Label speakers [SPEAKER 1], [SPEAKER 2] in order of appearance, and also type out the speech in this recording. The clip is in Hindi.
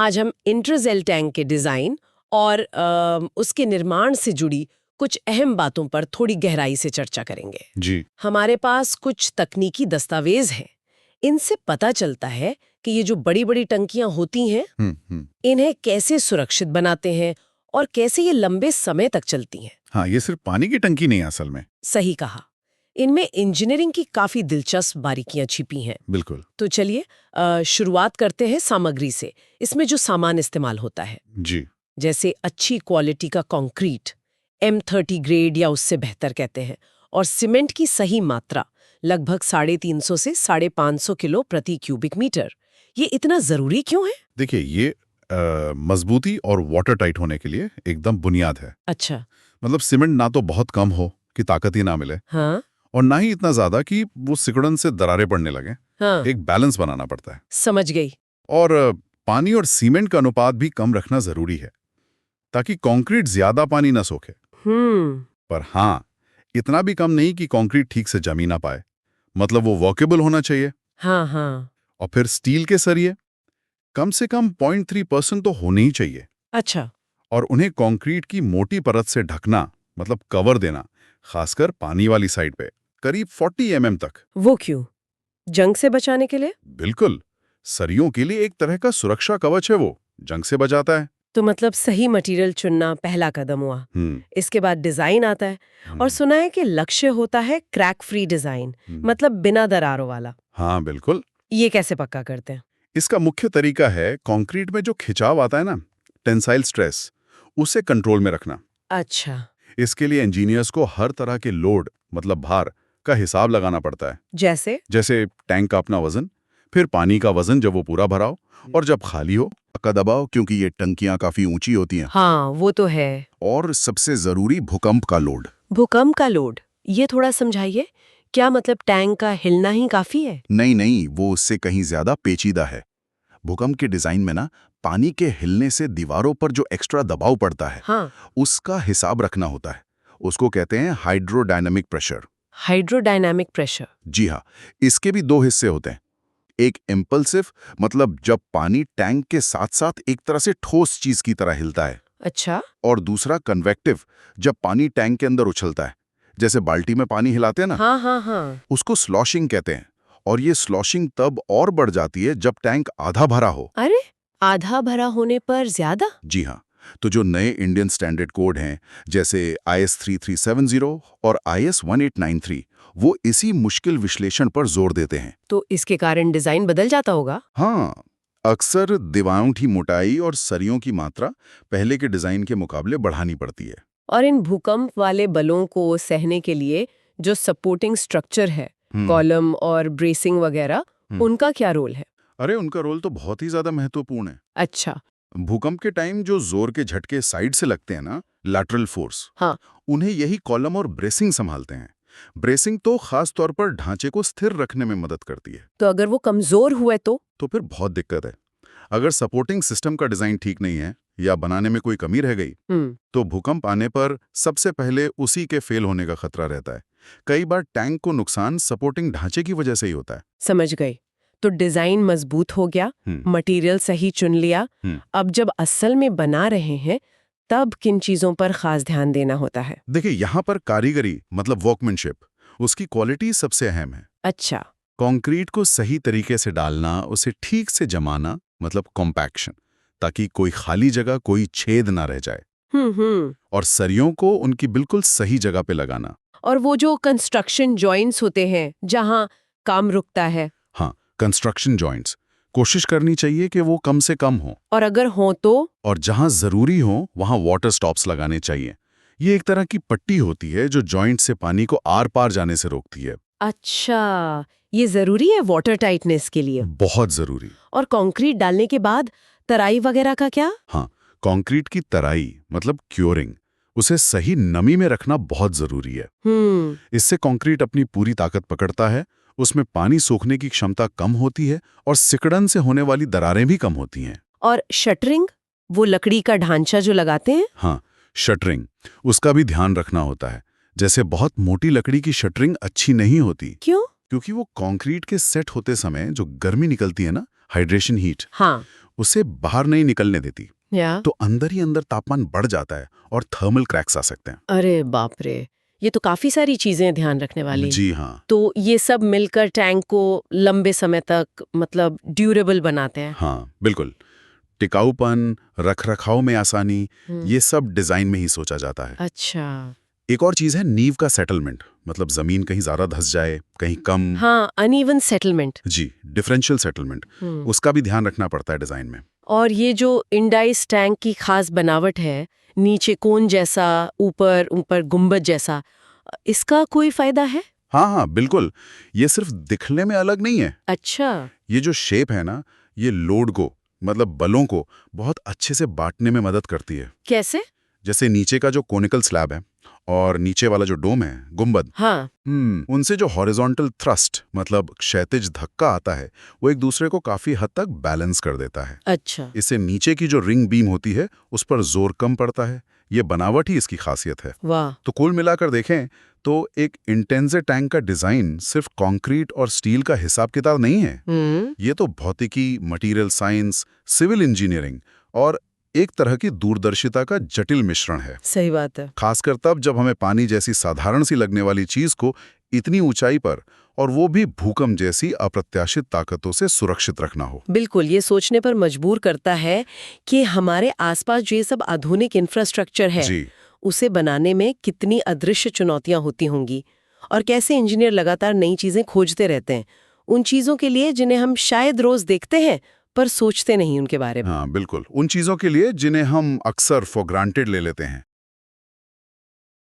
[SPEAKER 1] आज हम इंट्राजेल टैंक के डिजाइन और उसके निर्माण से जुड़ी कुछ अहम बातों पर थोड़ी गहराई से चर्चा करेंगे।
[SPEAKER 2] जी।
[SPEAKER 1] हमारे पास कुछ तकनीकी दस्तावेज हैं। इनसे पता चलता है कि ये जो बड़ी बड़ी टंकियां होती हैं, इन्हें कैसे सुरक्षित बनाते हैं और कैसे ये लंबे समय तक चलती हैं।
[SPEAKER 2] हाँ, ये सिर्फ पानी की टंकी नहीं है असल में।
[SPEAKER 1] सही कहा। इनमें इंजीनियरिंग की काफी दिलचस्प बारीकियां छिपी हैं।
[SPEAKER 2] बिल्कुल।
[SPEAKER 1] तो चलिए शुरुआत करते हैं सामग्री से। इसमें जो सामान इस्तेमाल होता है,
[SPEAKER 2] जी।
[SPEAKER 1] जैसे अच्छी क्वालिटी का कंक्रीट, M30 ग्रेड या उससे बेहतर कहते हैं, और सीमेंट की सही मात्रा लगभग 350 से 550 किलो प्रति क्यूबिक मीटर। ये इतना जरूरी क्यों है?
[SPEAKER 2] देखिए, ये मजबूती और वाटर टाइट होने के लिए एकदम बुनियाद है।
[SPEAKER 1] अच्छा।
[SPEAKER 2] मतलब सीमेंट ना तो बहुत कम हो कि ताकत ही ना मिले,
[SPEAKER 1] हाँ
[SPEAKER 2] और ना ही इतना ज्यादा कि वो सिकुड़न से दरारें पड़ने लगे।
[SPEAKER 1] हाँ,
[SPEAKER 2] एक बैलेंस बनाना पड़ता है।
[SPEAKER 1] समझ गई।
[SPEAKER 2] और पानी और सीमेंट का अनुपात भी कम रखना जरूरी है, ताकि कंक्रीट ज्यादा पानी ना सोखे। पर हाँ, इतना भी कम नहीं कि कंक्रीट ठीक से जमी ना पाए। मतलब वो वॉकेबल होना चाहिए।
[SPEAKER 1] हाँ हाँ।
[SPEAKER 2] और फिर स्टील के सरिये कम से कम 0.3% तो होने ही चाहिए।
[SPEAKER 1] अच्छा।
[SPEAKER 2] और उन्हें कंक्रीट की मोटी परत से ढकना, मतलब कवर देना, खासकर पानी वाली साइड पे, करीब 40 mm तक।
[SPEAKER 1] वो क्यों? जंग से बचाने के लिए?
[SPEAKER 2] बिल्कुल। सरियों के लिए एक तरह का सुरक्षा कवच है, वो जंग से बचाता है।
[SPEAKER 1] तो मतलब सही मटेरियल चुनना पहला कदम हुआ। इसके बाद डिजाइन आता है, और सुना है कि लक्ष्य होता है क्रैक फ्री डिजाइन, मतलब बिना दरारों वाला।
[SPEAKER 2] हाँ बिल्कुल।
[SPEAKER 1] ये कैसे पक्का करते हैं?
[SPEAKER 2] इसका मुख्य तरीका है कंक्रीट में जो खिंचाव आता है ना, टेंसाइल स्ट्रेस, उसे कंट्रोल में रखना।
[SPEAKER 1] अच्छा।
[SPEAKER 2] इसके लिए इंजीनियर्स को हर तरह के लोड, मतलब भार का हिसाब लगाना पड़ता है। जैसे टैंक का अपना वजन, फिर पानी का वजन जब वो पूरा भरा हो, और जब खाली हो का दबाव, क्योंकि ये टंकियां काफी ऊंची होती हैं।
[SPEAKER 1] हाँ वो तो है।
[SPEAKER 2] और सबसे जरूरी भूकंप का लोड।
[SPEAKER 1] भूकंप का लोड, ये थोड़ा समझाइए। क्या मतलब टैंक का हिलना ही काफी है?
[SPEAKER 2] नहीं, वो उससे कहीं ज्यादा पेचीदा है। भूकंप के डिजाइन में ना, पानी के हिलने से दीवारों पर जो एक्स्ट्रा दबाव पड़ता है,
[SPEAKER 1] हाँ।
[SPEAKER 2] उसका हिसाब रखना होता है। उसको कहते हैं हाइड्रोडायनामिक प्रेशर।
[SPEAKER 1] Hydrodynamic pressure?
[SPEAKER 2] जी हाँ। इसके भी दो हिस्से होते हैं। एक इम्पल्सिव, मतलब जब पानी टैंक के साथ साथ एक तरह से ठोस चीज की तरह हिलता है।
[SPEAKER 1] अच्छा।
[SPEAKER 2] और दूसरा कन्वेक्टिव, जब पानी टैंक के अंदर उछलता है, जैसे बाल्टी में पानी हिलाते हैं ना।
[SPEAKER 1] हाँ हाँ हाँ।
[SPEAKER 2] उसको स्लॉशिंग कहते हैं। और ये स्लॉशिंग तब और बढ़ जाती है जब टैंक आधा भरा हो।
[SPEAKER 1] अरे, आधा भरा होने पर ज्यादा?
[SPEAKER 2] जी हाँ। तो जो नए इंडियन स्टैंडर्ड कोड हैं, जैसे IS 3370 और IS 1893, वो इसी मुश्किल विश्लेषण पर जोर देते हैं।
[SPEAKER 1] तो इसके कारण डिजाइन बदल जाता होगा?
[SPEAKER 2] हाँ, अक्सर दीवारों की मोटाई और सरियों की मात्रा पहले के डिजाइन के मुकाबले बढ़ानी पड़ती है।
[SPEAKER 1] और इन भूकंप वाले बलों को सहने के लिए जो सपोर्टिंग स्ट्रक्चर है, कॉलम और ब्रेसिंग वगैरह, उनका क्या रोल है?
[SPEAKER 2] अरे, उनका रोल तो बहुत ही ज्यादा महत्वपूर्ण है।
[SPEAKER 1] अच्छा।
[SPEAKER 2] भूकंप के टाइम जो जोर के झटके साइड से लगते हैं ना, लैटरल फोर्स,
[SPEAKER 1] हाँ।
[SPEAKER 2] उन्हें यही कॉलम और ब्रेसिंग संभालते हैं। ब्रेसिंग तो खास तौर पर ढांचे को स्थिर रखने में मदद करती है।
[SPEAKER 1] तो अगर वो कमजोर हुए तो
[SPEAKER 2] फिर बहुत दिक्कत है। अगर सपोर्टिंग सिस्टम का डिजाइन ठीक नहीं है या बनाने में कोई कमी रह गई, तो भूकंप आने पर सबसे पहले उसी के फेल होने का खतरा रहता है। कई बार टैंक को नुकसान सपोर्टिंग ढांचे की वजह से ही होता है।
[SPEAKER 1] समझ गई। तो डिजाइन मजबूत हो गया, मटेरियल सही चुन लिया, अब जब असल में बना रहे हैं, तब किन चीजों पर खास ध्यान देना होता है?
[SPEAKER 2] देखिए, यहाँ पर कारीगरी, मतलब वर्कमैनशिप, उसकी क्वालिटी सबसे अहम है।
[SPEAKER 1] अच्छा।
[SPEAKER 2] कंक्रीट को सही तरीके से डालना, उसे ठीक से जमाना, मतलब कॉम्पैक्शन, ताकि कोई खाली जगह, कोई छेद ना रह जाए। और सरियों को उनकी बिल्कुल सही जगह पे लगाना।
[SPEAKER 1] और वो जो कंस्ट्रक्शन जॉइंट्स होते हैं जहां काम रुकता है?
[SPEAKER 2] हाँ, कंस्ट्रक्शन जॉइंट्स कोशिश करनी चाहिए कि वो कम से कम हो।
[SPEAKER 1] और अगर हो तो? और
[SPEAKER 2] जहां जरूरी हो वहां वाटर स्टॉप्स लगाने चाहिए। ये एक तरह की पट्टी होती है जो जॉइंट से पानी को आर पार जाने से रोकती है।
[SPEAKER 1] अच्छा, ये जरूरी है वाटर टाइटनेस के लिए?
[SPEAKER 2] बहुत जरूरी।
[SPEAKER 1] और कंक्रीट डालने के बाद तराई वगैरह का क्या?
[SPEAKER 2] हाँ, कंक्रीट की तराई, मतलब क्योरिंग, उसे सही नमी में रखना बहुत जरूरी है। इससे कंक्रीट अपनी पूरी ताकत पकड़ता है, उसमें पानी सोखने की क्षमता कम होती है, और सिकुड़न से होने वाली दरारें भी कम होती हैं।
[SPEAKER 1] और शटरिंग, वो लकड़ी का ढांचा जो लगाते हैं?
[SPEAKER 2] हाँ, शटरिंग, उसका भी ध्यान रखना होता है। जैसे बहुत मोटी लकड़ी की शटरिंग अच्छी नहीं होती।
[SPEAKER 1] क्यों?
[SPEAKER 2] क्योंकि वो कंक्रीट के सेट होते समय जो गर्मी निकलती है ना, हाइड्रेशन हीट,
[SPEAKER 1] हाँ,
[SPEAKER 2] उसे बाहर नहीं निकलने देती,
[SPEAKER 1] या
[SPEAKER 2] तो अंदर ही अंदर तापमान बढ़ जाता है और थर्मल क्रैक्स आ सकते हैं।
[SPEAKER 1] अरे बाप रे, ये तो काफी सारी चीजें ध्यान रखने वाली।
[SPEAKER 2] जी हाँ।
[SPEAKER 1] तो ये सब मिलकर टैंक को लंबे समय तक मतलब ड्यूरेबल बनाते हैं।
[SPEAKER 2] हाँ बिल्कुल, टिकाऊपन, रखरखाव में आसानी, ये सब डिजाइन में ही सोचा जाता है।
[SPEAKER 1] अच्छा,
[SPEAKER 2] एक और चीज है नींव का सेटलमेंट, मतलब जमीन कहीं ज्यादा धंस जाए, कहीं कम।
[SPEAKER 1] हाँ, अनइवन सेटलमेंट।
[SPEAKER 2] जी, डिफरेंशियल सेटलमेंट, उसका भी ध्यान रखना पड़ता है डिजाइन में।
[SPEAKER 1] और ये जो इंडाइस टैंक की खास बनावट है, नीचे कोन जैसा, ऊपर ऊपर गुंबद जैसा, इसका कोई फायदा है?
[SPEAKER 2] हाँ हाँ बिल्कुल, ये सिर्फ दिखने में अलग नहीं है।
[SPEAKER 1] अच्छा,
[SPEAKER 2] ये जो शेप है ना, ये लोड को, मतलब बलों को बहुत अच्छे से बांटने में मदद करती है।
[SPEAKER 1] कैसे?
[SPEAKER 2] जैसे नीचे का जो कोनिकल स्लैब है और नीचे वाला जो डोम है, गुंबद,
[SPEAKER 1] हाँ,
[SPEAKER 2] उनसे जो हॉरिजॉन्टल थ्रस्ट, मतलब क्षैतिज धक्का आता है, वो एक दूसरे को काफी हद तक बैलेंस कर देता है।
[SPEAKER 1] अच्छा,
[SPEAKER 2] इससे नीचे की जो रिंग बीम होती है, उस पर जोर कम पड़ता है। ये बनावट ही इसकी खासियत है।
[SPEAKER 1] वाह,
[SPEAKER 2] तो कुल मिलाकर देखें तो एक इंटेंजे टैंक का डिजाइन सिर्फ कंक्रीट और स्टील का हिसाब किताब नहीं है। ये तो भौतिकी, मटेरियल साइंस, सिविल इंजीनियरिंग और एक तरह की दूरदर्शिता का जटिल मिश्रण है।
[SPEAKER 1] सही बात है।
[SPEAKER 2] खासकर तब जब हमें पानी जैसी साधारण सी लगने वाली चीज को इतनी ऊंचाई पर, और वो भी भूकंप जैसी अप्रत्याशित ताकतों से सुरक्षित रखना हो।
[SPEAKER 1] बिल्कुल, ये सोचने पर मजबूर करता है कि हमारे आसपास जो ये सब आधुनिक इंफ्रास्ट्रक्चर है,
[SPEAKER 2] जी
[SPEAKER 1] उसे बनाने में कितनी अदृश्य चुनौतियां होती होंगी और कैसे इंजीनियर लगातार नई चीजें खोजते रहते हैं, उन चीजों के लिए जिन्हें हम शायद रोज देखते हैं पर सोचते नहीं उनके बारे में।
[SPEAKER 2] हाँ बिल्कुल, उन चीजों के लिए जिन्हें हम अक्सर फॉर ग्रांटेड ले लेते हैं।